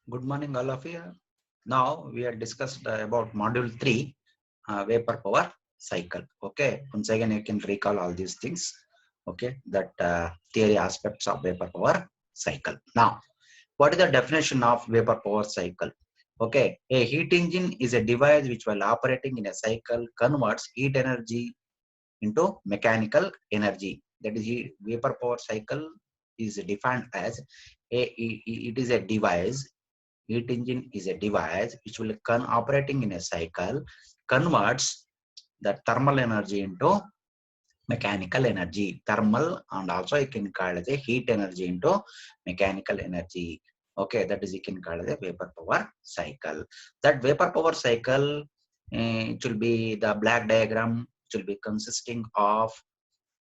Good morning, all of you. Now we are discussed about module 3, vapor power cycle. Okay, once again you can recall all these things. Okay, that theory aspects of vapor power cycle. Now, what is the definition of vapor power cycle? Okay, a heat engine is a device which, while operating in a cycle, converts heat energy into mechanical energy. That is, vapor power cycle is defined as it is a device. Heat engine is a device which will operating in a cycle, converts the thermal energy into mechanical energy. Thermal, and also you can call it a heat energy into mechanical energy. Okay, that is you can call it a vapor power cycle. That vapor power cycle, it will be the black diagram, which will be consisting of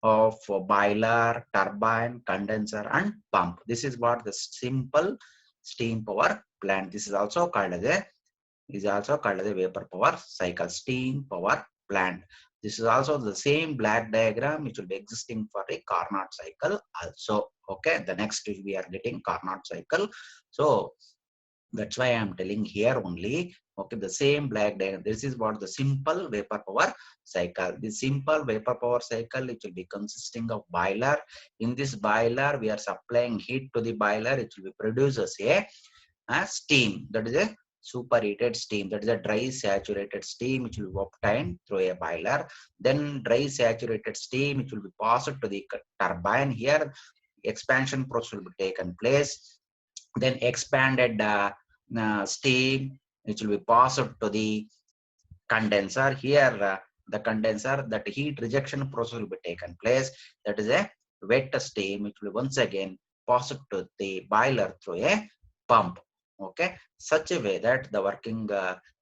boiler, turbine, condenser, and pump. This is what the simple steam power plant. This is also called as a vapor power cycle, steam power plant. This is also the same black diagram which will be existing for a Carnot cycle also. Okay, the next we are getting Carnot cycle. So that's why I'm telling here only. Okay, the same black diagram. This is what the simple vapor power cycle. The simple vapor power cycle, it will be consisting of boiler. In this boiler, we are supplying heat to the boiler. It will be produces a steam. That is a superheated steam. That is a dry saturated steam which will be obtained through a boiler. Then dry saturated steam which will be passed to the turbine. Here, expansion process will be taken place. Then expanded steam which will be passed to the condenser. Here the condenser, that heat rejection process will be taken place. That is a wet steam which will once again pass to the boiler through a pump. Okay, such a way that the working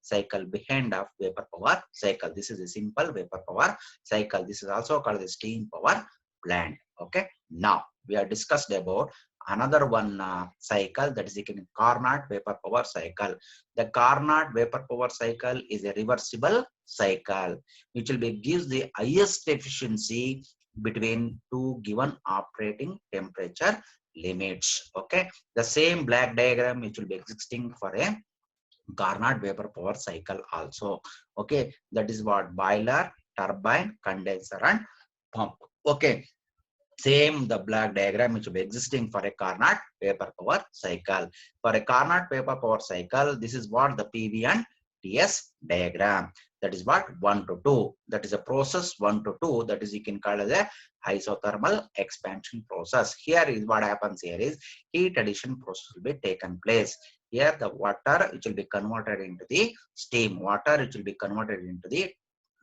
cycle behind of vapor power cycle. This is a simple vapor power cycle. This is also called the steam power plant. Okay, now we are discussed about another one cycle, that is the Carnot vapor power cycle. The Carnot vapor power cycle is a reversible cycle which will be gives the highest efficiency between two given operating temperature limits. Okay, the same black diagram which will be existing for a Carnot vapor power cycle also. Okay, that is what boiler, turbine, condenser, and pump. Okay, same the black diagram which will be existing for a Carnot vapor power cycle. For a Carnot vapor power cycle, this is what the PV and TS diagram. That is what 1 to 2. That is a process 1 to 2. That is you can call as a isothermal expansion process. Here is what happens here is heat addition process will be taken place. Here the water which will be converted into the steam. Water which will be converted into the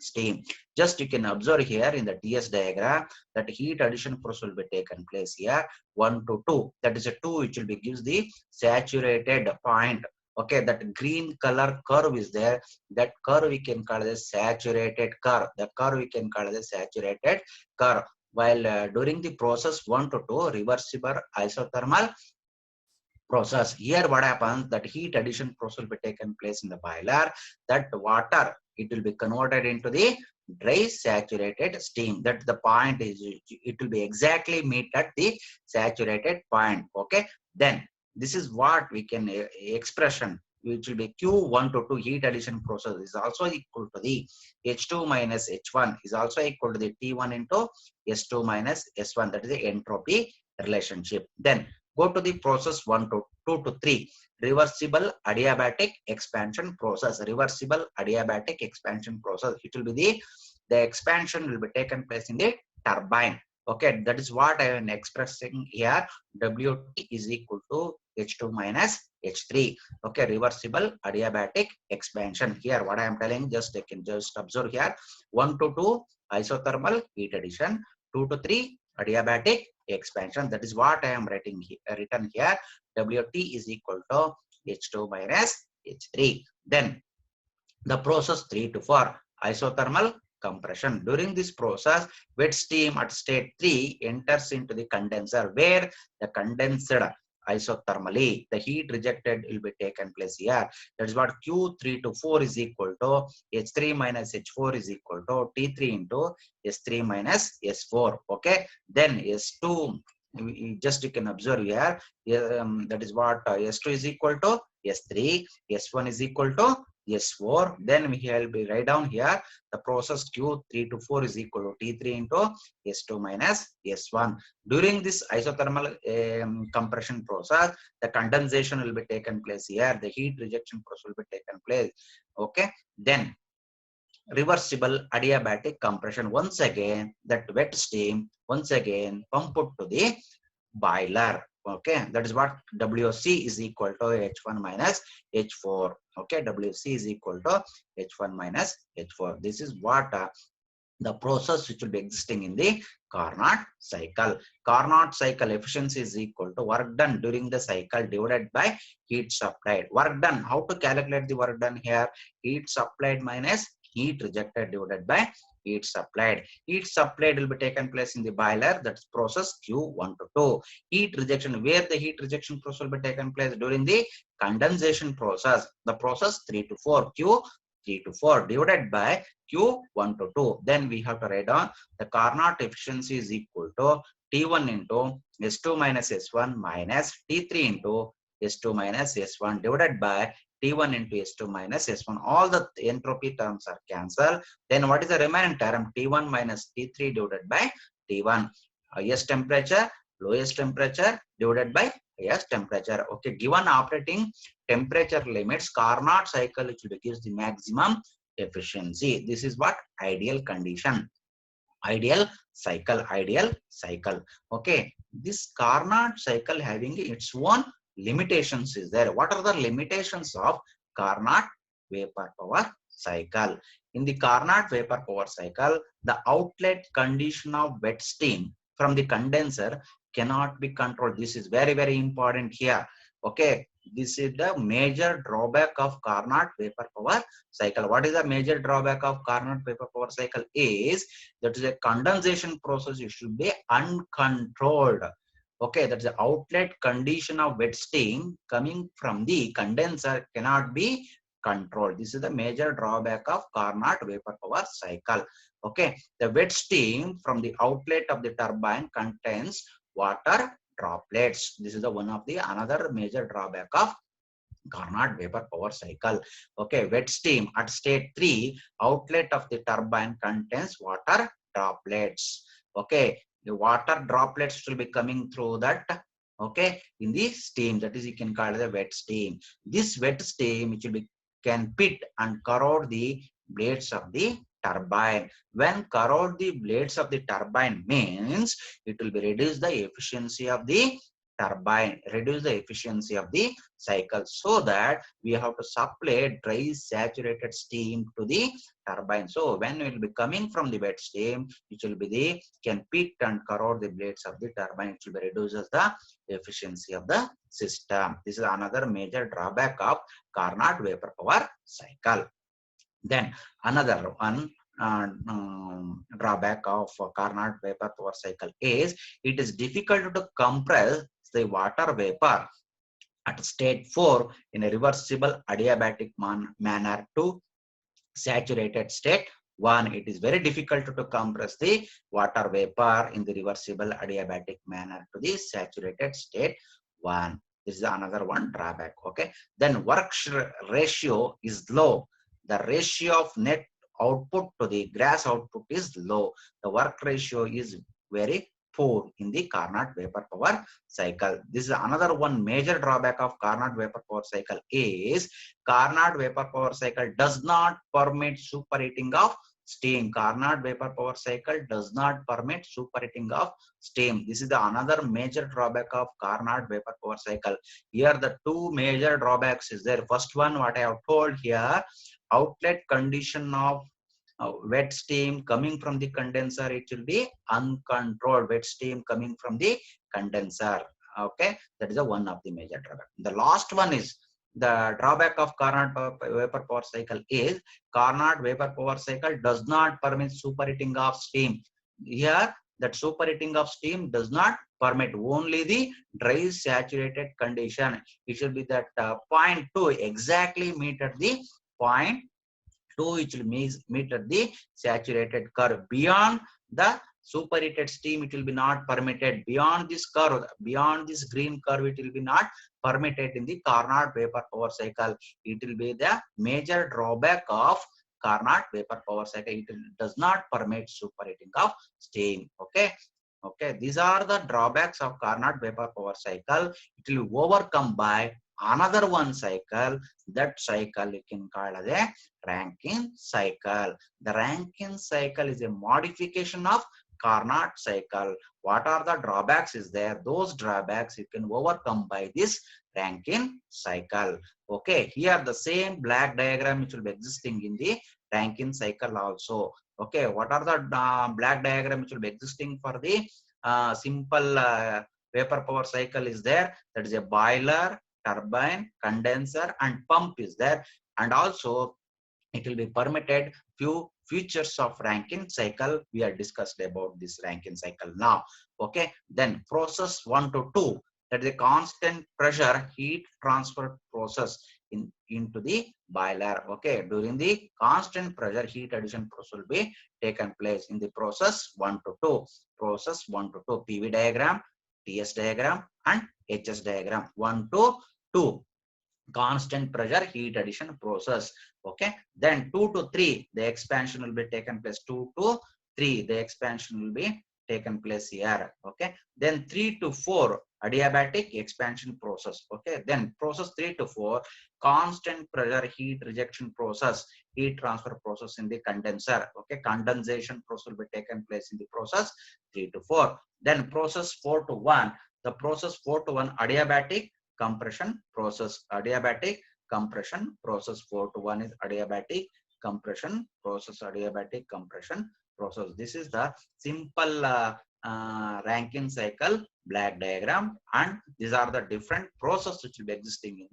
steam. Just you can observe here in the TS diagram that heat addition process will be taken place here 1 to 2. That is a 2 which will be gives the saturated point. Okay, that green color curve is there. That curve we can call as saturated curve. The curve we can call as saturated curve. While during the process 1 to 2 reversible isothermal process, here what happens that heat addition process will be taken place in the boiler. That water, it will be converted into the dry saturated steam. That the point is, it will be exactly meet at the saturated point. Okay, then this is what we can expression which will be Q1 to 2 heat addition process is also equal to the H2 minus H1 is also equal to the T1 into S2 minus S1. That is the entropy relationship. Then go to the process 1 to 2 to 3, reversible adiabatic expansion process. Reversible adiabatic expansion process. It will be the expansion will be taken place in the turbine. Okay, that is what I am expressing here. WT is equal to H2 minus H3. Okay, reversible adiabatic expansion. Here, what I am telling, just I can just observe here. 1 to 2 isothermal heat addition. 2 to 3 adiabatic expansion. That is what I am writing written here. WT is equal to H2 minus H3. Then the process 3 to 4 isothermal compression. During this process, wet steam at state 3 enters into the condenser where the condensed isothermally the heat rejected will be taken place here. That is what Q3 to 4 is equal to H3 minus H4 is equal to T3 into S3 minus S4. Okay, then S2 just you can observe here, that is what S2 is equal to S3, S1 is equal to S4. Then we will be write down here the process Q3 to 4 is equal to T3 into S2 minus S1. During this isothermal compression process, the condensation will be taken place here. The heat rejection process will be taken place. Okay. Then reversible adiabatic compression. Once again, that wet steam once again pumped to the boiler. Okay, that is what WC is equal to H1 minus H4. Okay, WC is equal to H1 minus H4. This is what the process which will be existing in the Carnot cycle. Carnot cycle efficiency is equal to work done during the cycle divided by heat supplied. Work done, how to calculate the work done here? Heat supplied minus heat rejected divided by heat supplied. Heat supplied will be taken place in the boiler, that's process Q1 to 2. Heat rejection, where the heat rejection process will be taken place during the condensation process, the process 3 to 4, Q3 to 4 divided by Q1 to 2. Then we have to write down the Carnot efficiency is equal to T1 into S2 minus S1 minus T3 into S2 minus S1 divided by T1 into S2 minus S1. All the entropy terms are cancelled. Then what is the remaining term? T1 minus T3 divided by T1. Highest temperature, lowest temperature divided by highest temperature. Okay, given operating temperature limits, Carnot cycle which gives the maximum efficiency. This is what ideal condition. Ideal cycle. Okay, this Carnot cycle having its own limitations is there. What are the limitations of Carnot vapor power cycle? In the Carnot vapor power cycle, the outlet condition of wet steam from the condenser cannot be controlled. This is very, very important here. Okay, this is the major drawback of Carnot vapor power cycle. What is the major drawback of Carnot vapor power cycle? Is that is a condensation process, it should be uncontrolled. Okay, that's the outlet condition of wet steam coming from the condenser cannot be controlled. This is the major drawback of Carnot vapor power cycle. Okay, the wet steam from the outlet of the turbine contains water droplets. This is the one of the another major drawback of Carnot vapor power cycle. Okay, wet steam at state 3, outlet of the turbine contains water droplets. Okay, the water droplets will be coming through that. Okay, in the steam, that is you can call it the wet steam. This wet steam which will be can pit and corrode the blades of the turbine. When corrode the blades of the turbine means it will be reduce the efficiency of the turbine, reduce the efficiency of the cycle, so that we have to supply dry saturated steam to the turbine. So when it will be coming from the wet steam, it will be the can pit and corrode the blades of the turbine, it will be reduces the efficiency of the system. This is another major drawback of Carnot vapor power cycle. Then another one drawback of Carnot vapor power cycle is it is difficult to compress the water vapor at state 4 in a reversible adiabatic manner to saturated state 1. It is very difficult to compress the water vapor in the reversible adiabatic manner to the saturated state 1. This is another one drawback. Okay, then work ratio is low. The ratio of net output to the gross output is low. The work ratio is very poor in the Carnot vapor power cycle. This is another one major drawback of Carnot vapor power cycle is Carnot vapor power cycle does not permit superheating of steam. Carnot vapor power cycle does not permit superheating of steam. This is the another major drawback of Carnot vapor power cycle. Here the two major drawbacks is there. First one, what I have told here, outlet condition of wet steam coming from the condenser, it will be uncontrolled. Wet steam coming from the condenser. Okay, that is the one of the major drawback. The last one is the drawback of Carnot vapor power cycle is Carnot vapor power cycle does not permit superheating of steam. Here that superheating of steam does not permit, only the dry saturated condition. It should be that 0.2 exactly meet at the 0.2, which will meet at the saturated curve. Beyond the Superheated steam, it will be not permitted beyond this curve, beyond this green curve, it will be not permitted in the Carnot vapor power cycle. It will be the major drawback of Carnot vapor power cycle. It does not permit superheating of steam. Okay. Okay, these are the drawbacks of Carnot vapor power cycle. It will be overcome by another one cycle. That cycle you can call as a Rankine cycle. The Rankine cycle is a modification of Carnot cycle. What are the drawbacks is there? Those drawbacks you can overcome by this Rankine cycle. Okay, here the same black diagram which will be existing in the Rankine cycle also. Okay, what are the black diagram which will be existing for the simple vapor power cycle is there? That is a boiler, turbine, condenser, and pump is there. And also it will be permitted few features of Rankine cycle. We are discussed about this Rankine cycle now. Okay, then process 1 to 2, that is a constant pressure heat transfer process into the boiler. Okay, during the constant pressure heat addition process will be taken place in the process 1 to 2. Process 1 to 2, PV diagram, TS diagram, and HS diagram. 1 to 2, constant pressure heat addition process. Okay, then 2 to 3, the expansion will be taken place. 2 to 3, the expansion will be taken place here. Okay, then 3 to 4, adiabatic expansion process. Okay, then process 3 to 4, constant pressure heat rejection process, heat transfer process in the condenser. Okay, condensation process will be taken place in the process 3 to 4. Then process 4 to 1, the process 4 to 1, adiabatic compression process. Adiabatic compression process 4 to 1 is adiabatic compression process. Adiabatic compression process. This is the simple Rankine cycle black diagram, and these are the different processes which will be existing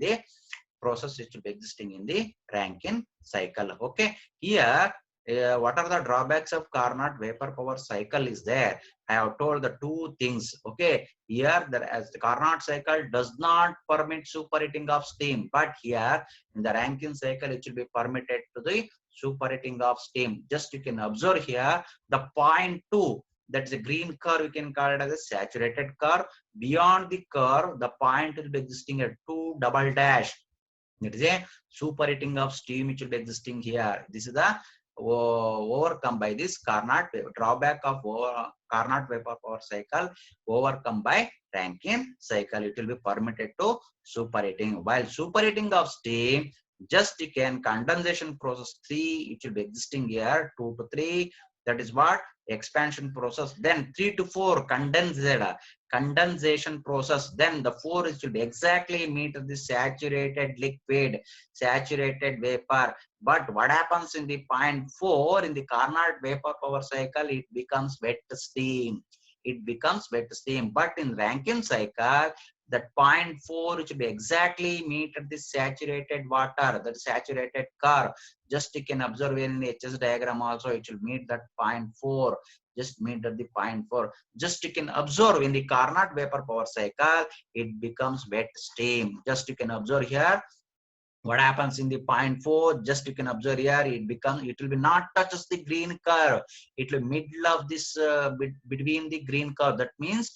in the Rankine cycle. Okay, here what are the drawbacks of Carnot vapor power cycle is there? I have told the two things. Okay, here as the Carnot cycle does not permit superheating of steam, but here in the Rankine cycle it will be permitted to the superheating of steam. Just you can observe here the point 2, that's a green curve, you can call it as a saturated curve. Beyond the curve, the point will be existing at 2 double dash. It is a superheating of steam which will be existing here. This is the overcome by this Carnot drawback of Carnot vapor power cycle, overcome by Rankine cycle. It will be permitted to superheating. While superheating of steam, just you can condensation process 3, it will be existing here. 2 to 3, that is what expansion process. Then 3 to 4, condensation process. Then the 4 is will be exactly meet the saturated liquid, saturated vapor. But what happens in the point 4 in the Carnot vapor power cycle? It becomes wet steam. It becomes wet steam. But in Rankine cycle, that point 4 which will be exactly meet at the saturated water, the saturated curve. Just you can observe in the HS diagram also, it will meet that point 4. Just meet at the point 4. Just you can observe in the Carnot vapor power cycle, it becomes wet steam. Just you can observe here what happens in the point 4. Just you can observe here, it will be not touches the green curve. It will middle of this between the green curve. That means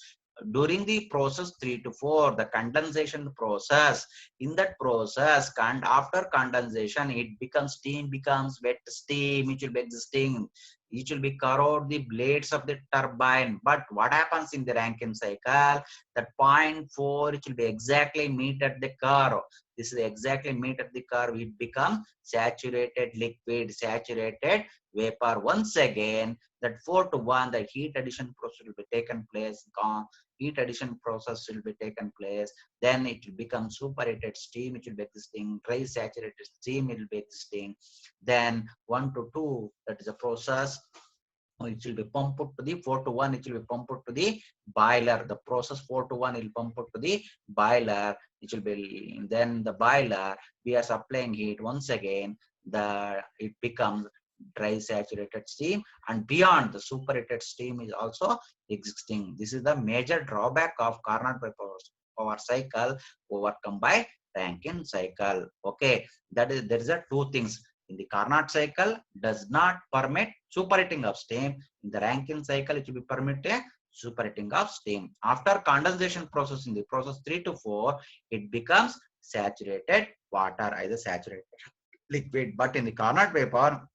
during the process 3 to 4, the condensation process, in that process, after condensation, it becomes steam, becomes wet steam, which will be existing. It will be corrode the blades of the turbine. But what happens in the Rankine cycle? That point 4, it will be exactly meet at the curve. This is exactly meet at the curve. It becomes saturated liquid, saturated vapor. Once again, that 4 to 1, the heat addition process will be taken place. Heat addition process will be taken place. Then it will become superheated steam, it will be existing. Dry saturated steam will be existing. Then 1 to 2, that is a process. It will be pumped to the 4 to 1, it will be pumped to the boiler. The process 4 to 1 will pump to the boiler. It will be then the boiler, we are supplying heat. Once again, it becomes dry saturated steam, and beyond the superheated steam is also existing. This is the major drawback of Carnot vapor power cycle overcome by Rankine cycle. Okay, there is a two things. In the Carnot cycle, does not permit superheating of steam. In the Rankine cycle, it will be permitted superheating of steam. After condensation process in the process 3 to 4, it becomes saturated water, either saturated liquid. But in the Carnot vapor,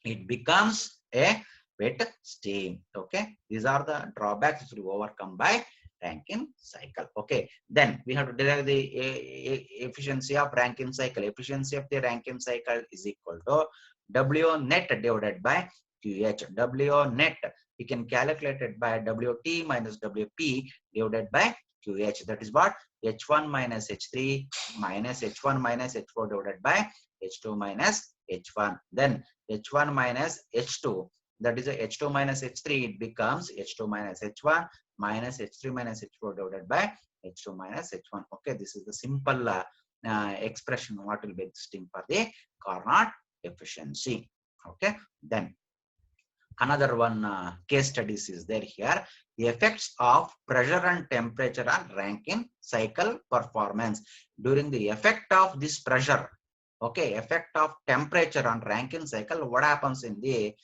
it becomes a wet steam. Okay, these are the drawbacks which will be overcome by Rankine cycle. Okay, then we have to derive the efficiency of Rankine cycle. Efficiency of the Rankine cycle is equal to W net divided by QH. W net we can calculate it by WT minus WP divided by QH. That is what? H1 minus H3 minus H1 minus H4 divided by H2 minus H1. Then H1 minus H2, that is a H2 minus H3, it becomes H2 minus H1 minus H3 minus H4 divided by H2 minus H1. Okay, this is the simple expression what will be existing for the Carnot efficiency. Okay, then another one case studies is there here. The effects of pressure and temperature on Rankine cycle performance. During the effect of this pressure, okay, effect of temperature on Rankine cycle, what happens in the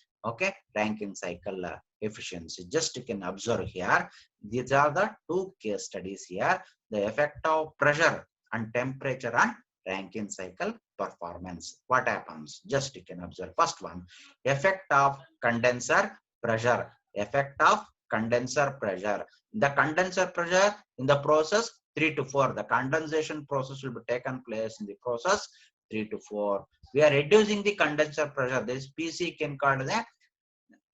Rankine cycle efficiency? Just you can observe here. These are the two case studies here. The effect of pressure and temperature on Rankine cycle performance. What happens? Just you can observe. First one, effect of condenser pressure. Effect of condenser pressure. The condenser pressure in the process 3 to 4. The condensation process will be taken place in the process 3 to 4. We are reducing the condenser pressure. This PC can call the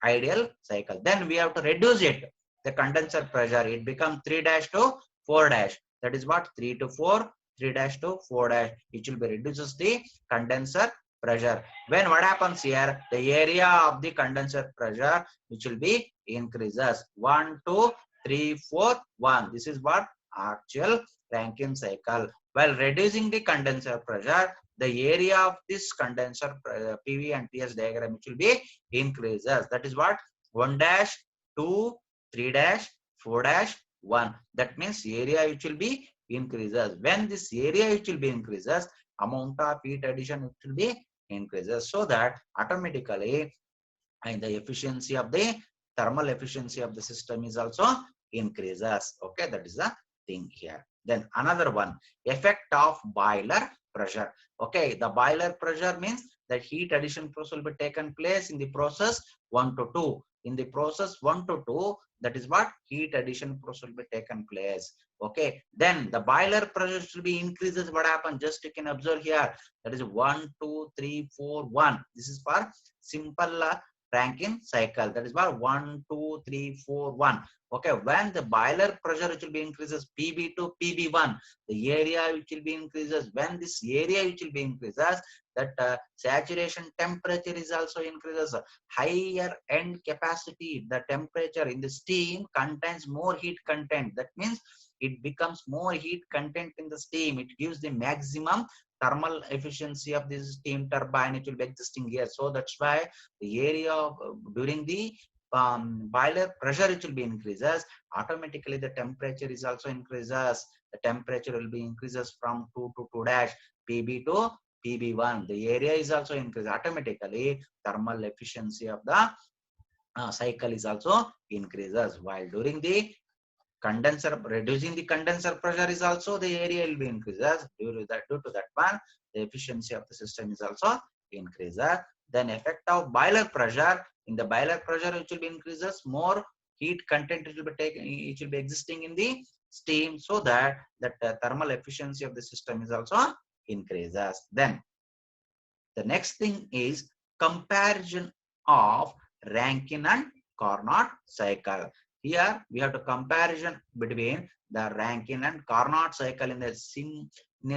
ideal cycle. Then we have to reduce it. The condenser pressure, it becomes 3 dash to 4 dash. That is what? 3 to 4, 3 dash to 4 dash. It will be reduces the condenser pressure. When what happens here? The area of the condenser pressure which will be increases 1, 2, 3, 4, 1. This is what? Actual Rankine cycle. While reducing the condenser pressure, the area of this condenser PV and TS diagram which will be increases. That is what? 1 dash, 2, 3 dash, 4 dash, 1. That means area which will be increases. When this area which will be increases, amount of heat addition which will be increases. So that automatically and the efficiency of the thermal efficiency of the system is also increases. Okay, that is the thing here. Then another one, effect of boiler pressure. Okay, the boiler pressure means that heat addition process will be taken place in the process 1 to 2. In the process 1 to 2, that is what? Heat addition process will be taken place. Okay, then the boiler pressure will be increases. What happens? Just you can observe here. That is 1, 2, 3, 4, 1. This is for simple Rankine cycle. That is why 1, 2, 3, 4, 1. Okay, when the boiler pressure which will be increases PB to PB1, the area which will be increases. When this area which will be increases, that saturation temperature is also increases. Higher end capacity, the temperature in the steam contains more heat content. That means it becomes more heat content in the steam. It gives the maximum thermal efficiency of this steam turbine. It will be existing here. So that's why the area of, during the boiler pressure it will be increases. Automatically the temperature is also increases. The temperature will be increases from 2 to 2 dash PB to PB1. The area is also increased. Automatically thermal efficiency of the cycle is also increases. While during the condenser, reducing the condenser pressure is also the area will be increases. Due to that one, the efficiency of the system is also increases. Then effect of boiler pressure, in the boiler pressure which will be increases, more heat content it will be taken, it will be existing in the steam, so that thermal efficiency of the system is also increases. Then the next thing is comparison of Rankine and Carnot cycle. Here we have to comparison between the Rankine and Carnot cycle in a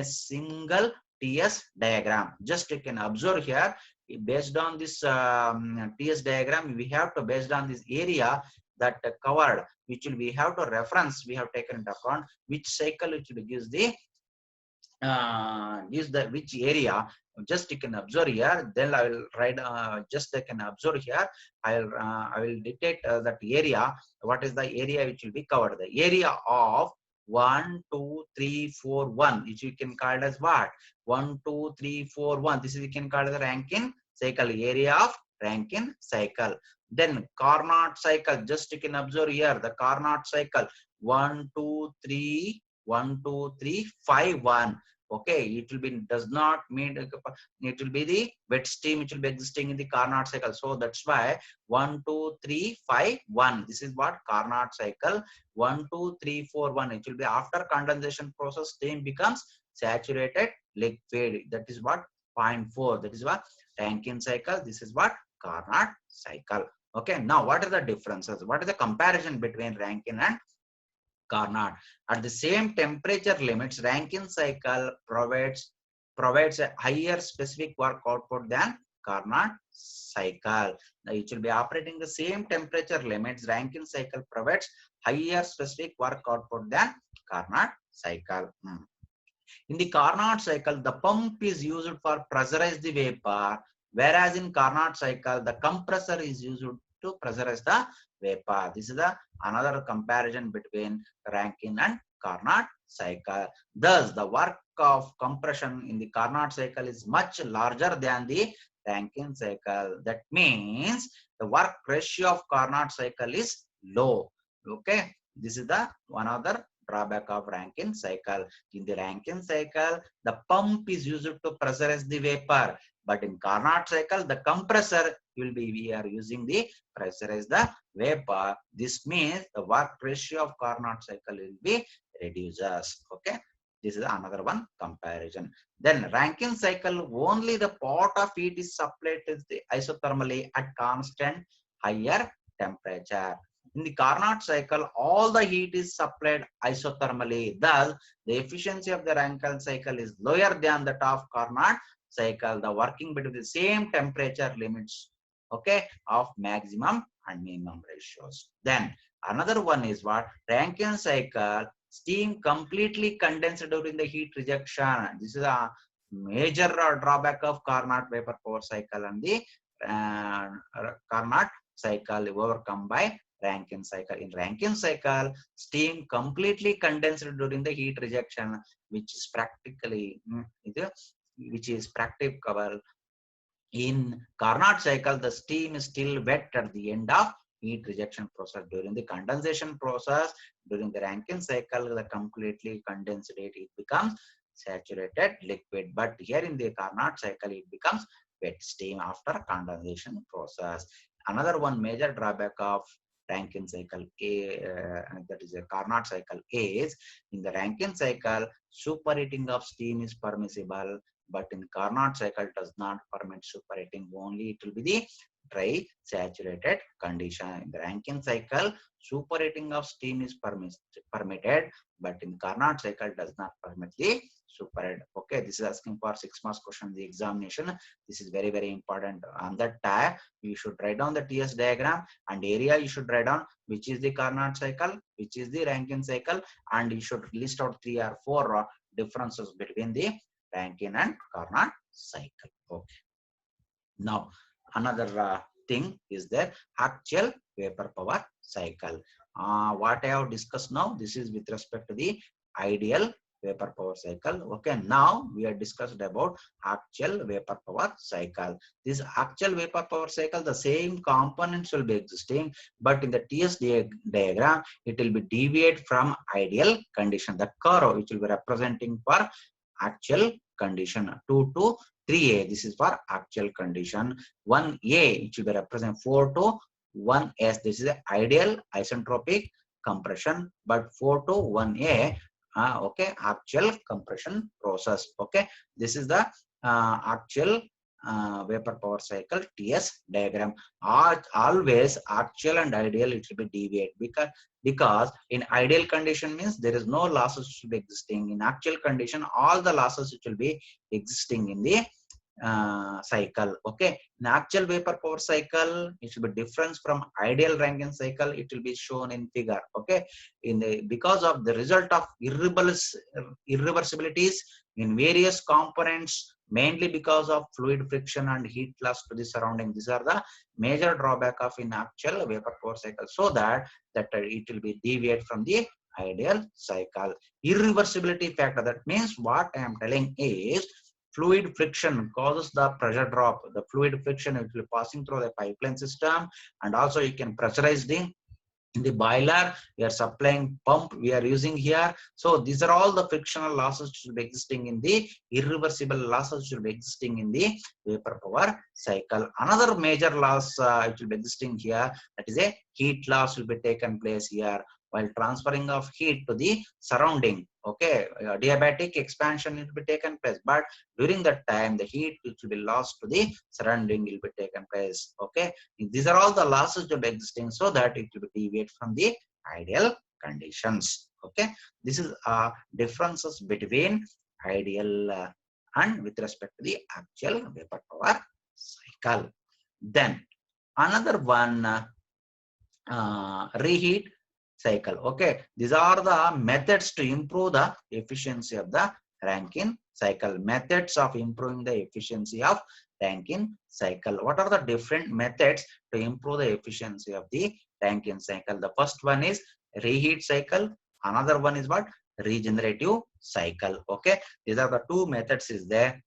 single TS diagram. Just you can observe here, based on this TS diagram, we have to, based on this area that covered, which will we have to reference, we have taken into account which cycle which will gives the which area. Just you can observe here. Then I will write. Just I can observe here. I will dictate that area. What is the area which will be covered? The area of 1, 2, 3, 4, 1, which we can call it as what? 1, 2, 3, 4, 1. This is we can call it the Rankine cycle, area of Rankine cycle. Then Carnot cycle, just you can observe here the Carnot cycle, 1, 2, 3, 1, 2, 3, 5, 1. Okay, it will be does not mean it will be the wet steam which will be existing in the Carnot cycle. So that's why 1, 2, 3, 5, 1. This is what Carnot cycle. 1, 2, 3, 4, 1. It will be after condensation process, steam becomes saturated liquid. That is what 0.4. That is what Rankine cycle. This is what Carnot cycle. Okay. Now, what are the differences? What is the comparison between Rankine and Carnot? At the same temperature limits, Rankine cycle provides a higher specific work output than Carnot cycle. Now, it will be operating the same temperature limits. Rankine cycle provides higher specific work output than Carnot cycle. In the Carnot cycle, the pump is used for pressurize the vapor, whereas in Carnot cycle, the compressor is used to pressurize the vapor. This is the another comparison between Rankine and Carnot cycle. Thus, the work of compression in the Carnot cycle is much larger than the Rankine cycle. That means the work ratio of Carnot cycle is low. Okay, this is the one other drawback of Rankine cycle. In the Rankine cycle, the pump is used to pressurize the vapor, but in Carnot cycle, the compressor will be we are using the pressurize the vapor. This means the work ratio of Carnot cycle will be reduces. Okay, this is another one comparison. Then Rankine cycle, only the pot of heat is supplied to the isothermally at constant higher temperature. In the Carnot cycle, all the heat is supplied isothermally. Thus, the efficiency of the Rankine cycle is lower than that of Carnot cycle. The working between the same temperature limits, okay, of maximum and minimum ratios. Then another one is what? Rankine cycle, steam completely condensed during the heat rejection. This is a major drawback of Carnot vapor power cycle, and the Carnot cycle overcome by Rankine cycle. In Rankine cycle, steam completely condensed during the heat rejection, which is practically practicable. In Carnot cycle, the steam is still wet at the end of heat rejection process. During the condensation process, during the Rankine cycle, the completely condensed heat, it becomes saturated liquid. But here in the Carnot cycle, it becomes wet steam after condensation process. Another one major drawback of Rankine cycle that is a Carnot cycle is in the Rankine cycle, superheating of steam is permissible, but in Carnot cycle does not permit superheating. Only it will be the dry saturated condition. In the Rankine cycle, superheating of steam is permitted, but in Carnot cycle does not permit the superheat. Okay, this is asking for 6 marks question in the examination. This is very, very important. On that tab, you should write down the TS diagram, and area you should write down which is the Carnot cycle, which is the Rankine cycle, and you should list out 3 or 4 differences between the Rankine and Carnot cycle. Okay. Now, another thing is the actual vapor power cycle. What I have discussed now, this is with respect to the ideal vapor power cycle. Okay, now we have discussed about actual vapor power cycle. This actual vapor power cycle, the same components will be existing, but in the TS diagram, it will be deviate from ideal condition. The curve which will be representing for actual condition 2 to 3A. This is for actual condition. 1A, it should be represent 4 to 1S. This is the ideal isentropic compression, but 4 to 1A. Okay, actual compression process. Okay, this is the actual vapor power cycle TS diagram. Always actual and ideal it will be deviate, because in ideal condition means there is no losses which will be existing. In actual condition, all the losses which will be existing in the cycle. Okay, in actual vapor power cycle, it will be different from ideal Rankine cycle. It will be shown in figure. Okay, because of the result of irreversibilities in various components, mainly because of fluid friction and heat loss to the surrounding. These are the major drawback of in actual vapor power cycle, so that it will be deviate from the ideal cycle. Irreversibility factor, that means what I am telling is fluid friction causes the pressure drop. The fluid friction will be passing through the pipeline system, and also you can pressurize the boiler. We are supplying pump we are using here. So these are all the frictional losses should be existing in the irreversible losses should be existing in the vapor power cycle. Another major loss it will be existing here, that is a heat loss will be taken place here while transferring of heat to the surrounding. Okay, diabatic expansion will be taken place, but during that time the heat which will be lost to the surrounding will be taken place. Okay, these are all the losses that are existing, so that it will deviate from the ideal conditions. Okay, this is differences between ideal and with respect to the actual vapor power cycle. Then another one, reheat cycle. Okay, these are the methods to improve the efficiency of the Rankine cycle. Methods of improving the efficiency of Rankine cycle. What are the different methods to improve the efficiency of the Rankine cycle? The first one is reheat cycle. Another one is what? Regenerative cycle. Okay, these are the two methods is there.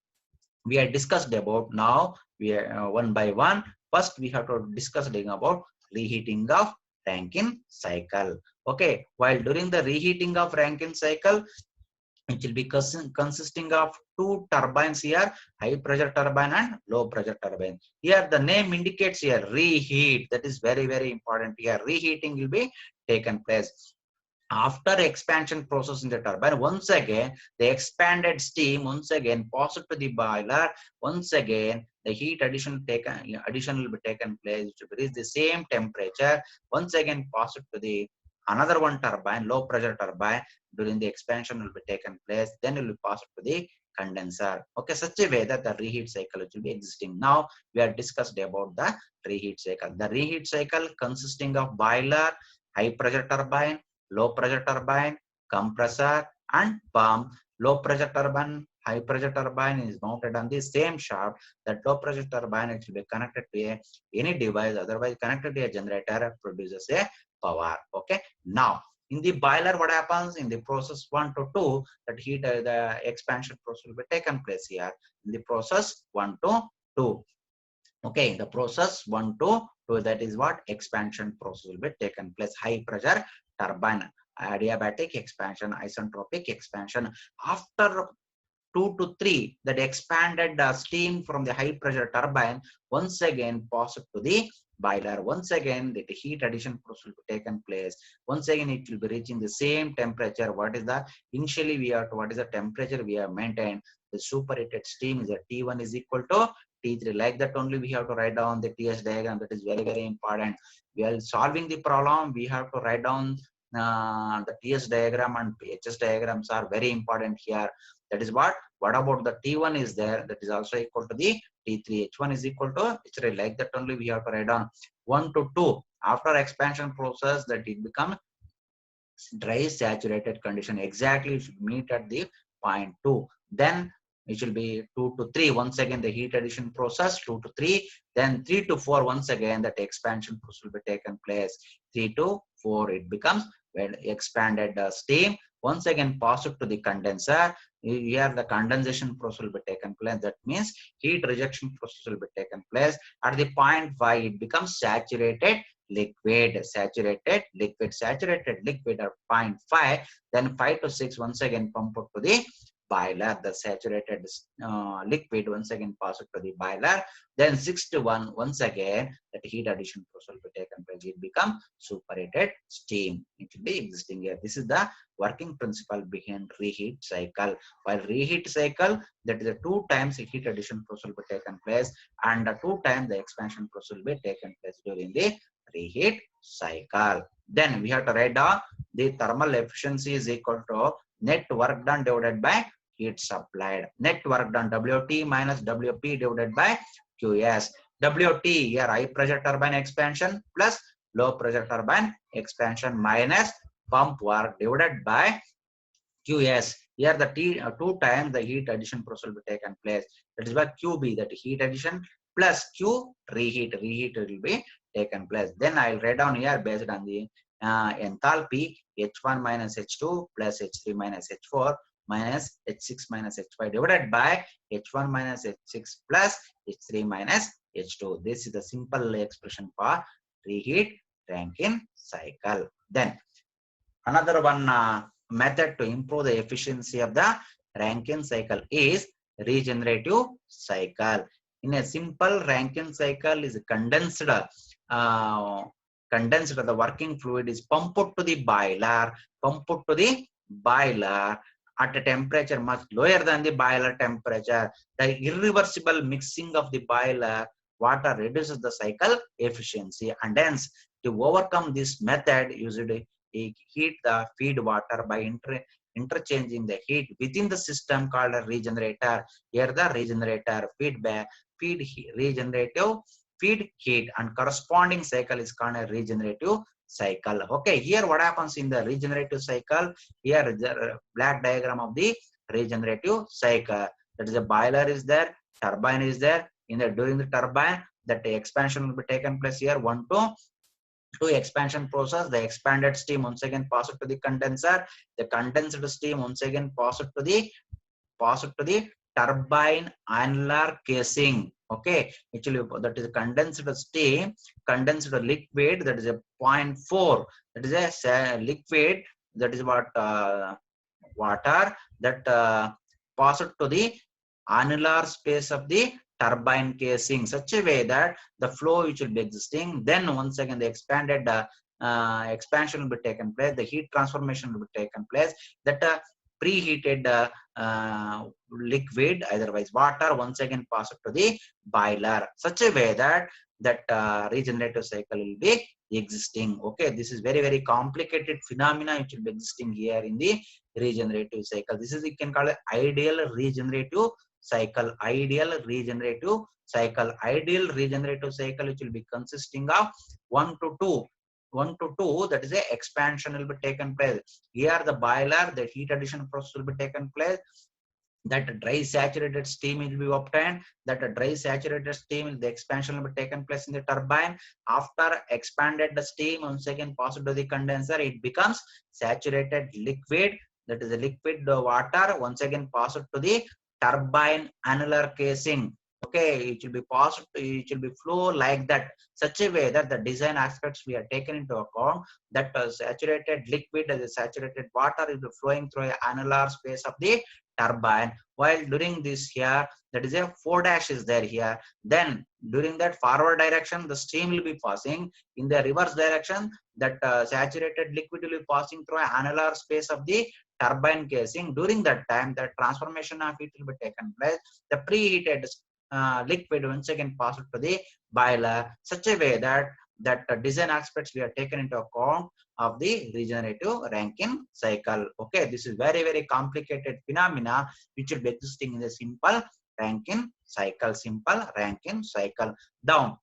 We are discussed about. Now we are one by one. First, we have to discuss about reheating of Rankine cycle. Okay, while during the reheating of Rankine cycle, it will be consisting of two turbines here, high pressure turbine and low pressure turbine. Here the name indicates here reheat. That is very, very important here. Reheating will be taken place. After expansion process in the turbine, once again the expanded steam once again passed to the boiler. Once again the heat addition will be taken place to reach the same temperature. Once again passed to the another one turbine, low pressure turbine. During the expansion will be taken place, then will be passed to the condenser. Okay, such a way that the reheat cycle will be existing. Now we are discussed about the reheat cycle. The reheat cycle consisting of boiler, high pressure turbine, low pressure turbine, compressor and pump. Low pressure turbine, high pressure turbine is mounted on the same shaft. That low pressure turbine it will be connected to any device, otherwise connected to a generator, produces a power. Okay, now in the boiler what happens in the process 1 to 2, that heat the expansion process will be taken place here in the process 1 to 2. Okay, in the process 1 to 2, that is what expansion process will be taken place. High pressure turbine, adiabatic expansion, isentropic expansion. After 2 to 3, that expanded steam from the high pressure turbine once again passed to the boiler. Once again the heat addition process will be taken place. Once again it will be reaching the same temperature. What is the initially we are what is the temperature we have maintained? The superheated steam is that T1 is equal to T3. Like that only we have to write down the TS diagram. That is very, very important. We are solving the problem, we have to write down the TS diagram and HS diagrams are very important here. That is what about the T1 is there, that is also equal to the T3. H1 is equal to H3. Like that only we have to write down 1 to 2. After expansion process, that it becomes dry saturated condition. Exactly, it should meet at the point 2. Then it will be 2 to 3. Once again the heat addition process 2 to 3. Then 3 to 4. Once again that expansion process will be taken place. 3 to 4 it becomes when expanded steam once again passed to the condenser. Here the condensation process will be taken place. That means heat rejection process will be taken place. At the point 5 it becomes saturated liquid. Saturated liquid at 0.5. Then 5 to 6 once again pumped to the boiler. The saturated liquid once again passed to the boiler. Then 6 to 1 once again that heat addition process will be taken place. It become superheated steam. It will be existing here. This is the working principle behind reheat cycle. While reheat cycle, that is the 2 times the heat addition process will be taken place, and 2 times the expansion process will be taken place during the reheat cycle. Then we have to write down the thermal efficiency is equal to net work done divided by heat supplied. Net work done, WT minus WP divided by QS. WT here high pressure turbine expansion plus low pressure turbine expansion minus pump work divided by QS. Here the 2 times the heat addition process will be taken place. That is why QB, that heat addition plus Q reheat. Reheat will be taken place. Then I will write down here based on the enthalpy H1 minus H2 plus H3 minus H4 minus H6 minus H5 divided by H1 minus H6 plus H3 minus H2. This is the simple expression for reheat Rankine cycle. Then another one method to improve the efficiency of the Rankine cycle is regenerative cycle. In a simple Rankine cycle is condensed, the working fluid is pumped to the boiler, at a temperature much lower than the boiler temperature. The irreversible mixing of the boiler water reduces the cycle efficiency, and hence to overcome this method, usually heat the feed water by interchanging the heat within the system called a regenerator. Here the regenerator regenerative feed heat and corresponding cycle is called a regenerative cycle. Okay, here what happens in the regenerative cycle? Here is the black diagram of the regenerative cycle. That is, a boiler is there, turbine is there. During the turbine, that expansion will be taken place here. 1 to expansion process. The expanded steam once again pass it to the condenser. The condensed steam once again pass it to the turbine annular casing. Okay, actually that is condensed steam, condensed liquid, that is a 0.4. That is a liquid, that is what water that pass it to the annular space of the turbine casing, such a way that the flow which will be existing, then once again the expanded expansion will be taken place, the heat transformation will be taken place, that preheated liquid, otherwise water, once again pass it to the boiler, such a way that regenerative cycle will be existing. Okay, this is very, very complicated phenomena which will be existing here in the regenerative cycle. This is, you can call it ideal regenerative cycle. Ideal regenerative cycle, which will be consisting of 1 to 2, that is a expansion will be taken place. Here the boiler, the heat addition process will be taken place, that dry saturated steam will be obtained, that dry saturated steam, the expansion will be taken place in the turbine. After expanded the steam once again passed to the condenser, it becomes saturated liquid, that is a liquid water, once again passed to the turbine annular casing. Okay, it will be passed, it will be flow like that, such a way that the design aspects we are taken into account, that saturated liquid as a saturated water will be flowing through an annular space of the turbine. While during this here, that is a 4' is there here, then during that forward direction the steam will be passing, in the reverse direction that saturated liquid will be passing through an annular space of the turbine casing. During that time, the transformation of heat will be taken place, the preheated liquid once again passed to the boiler, such a way that design aspects we are taken into account of the regenerative Rankine cycle. Okay, this is very, very complicated phenomena which will be existing in the simple Rankine cycle. Down,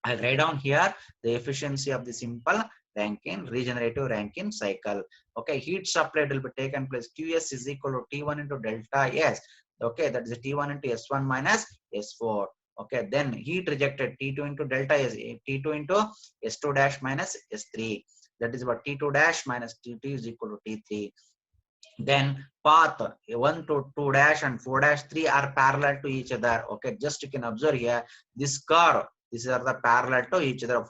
I'll write down here the efficiency of the simple regenerative Rankine cycle. Okay, heat supply will be taken place. Qs is equal to T1 into delta S. Okay, that is T1 into S1 minus S4. Okay, then heat rejected T2 into delta S, T2 into S2 dash minus S3. That is what T2 dash minus T2 is equal to T3. Then path 1 to 2 dash and 4 dash 3 are parallel to each other. Okay, just you can observe here this curve. These are the parallel to each other.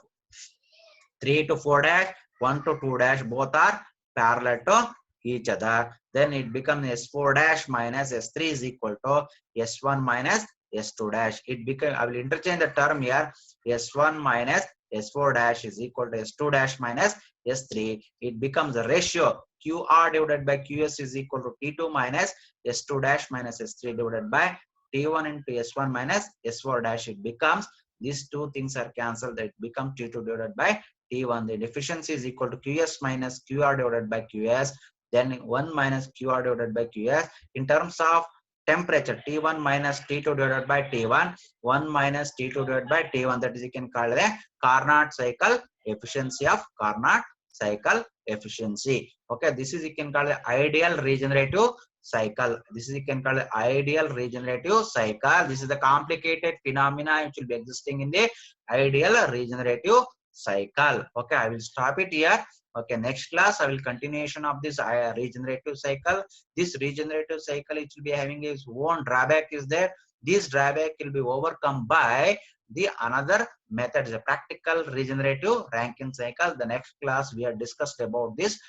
3 to 4 dash, 1 to 2 dash, both are parallel to each other. Then it becomes S4 dash minus S3 is equal to S1 minus S2 dash. It becomes, I will interchange the term here, S1 minus S4 dash is equal to S2 dash minus S3. It becomes a ratio QR divided by QS is equal to T2 minus S2 dash minus S3 divided by T1 into S1 minus S4 dash. It becomes, these two things are cancelled, it becomes T2 divided by T1. The efficiency is equal to QS minus QR divided by QS. Then 1 minus QR divided by QS. In terms of temperature, T1 minus T2 divided by T1, 1 minus T2 divided by T1. That is, you can call it a Carnot cycle efficiency of Carnot cycle efficiency. Okay, this is, you can call it ideal regenerative cycle. This is, you can call it ideal regenerative cycle. This is the complicated phenomena which will be existing in the ideal regenerative cycle. Okay, I will stop it here. Okay, next class I will continuation of this regenerative cycle. This regenerative cycle, it will be having its own drawback is there. This drawback will be overcome by the another method, the practical regenerative Rankine cycle. The next class we have discussed about this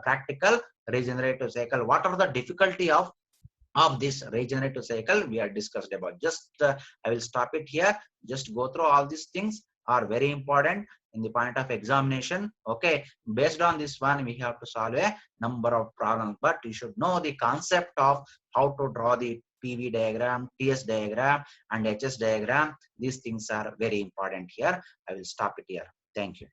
practical regenerative cycle. What are the difficulty of this regenerative cycle we are discussed about? Just I will stop it here. Just go through all these things are very important in the point of examination. Okay, based on this one we have to solve a number of problems, but you should know the concept of how to draw the PV diagram, TS diagram and HS diagram. These things are very important here. I will stop it here. Thank you.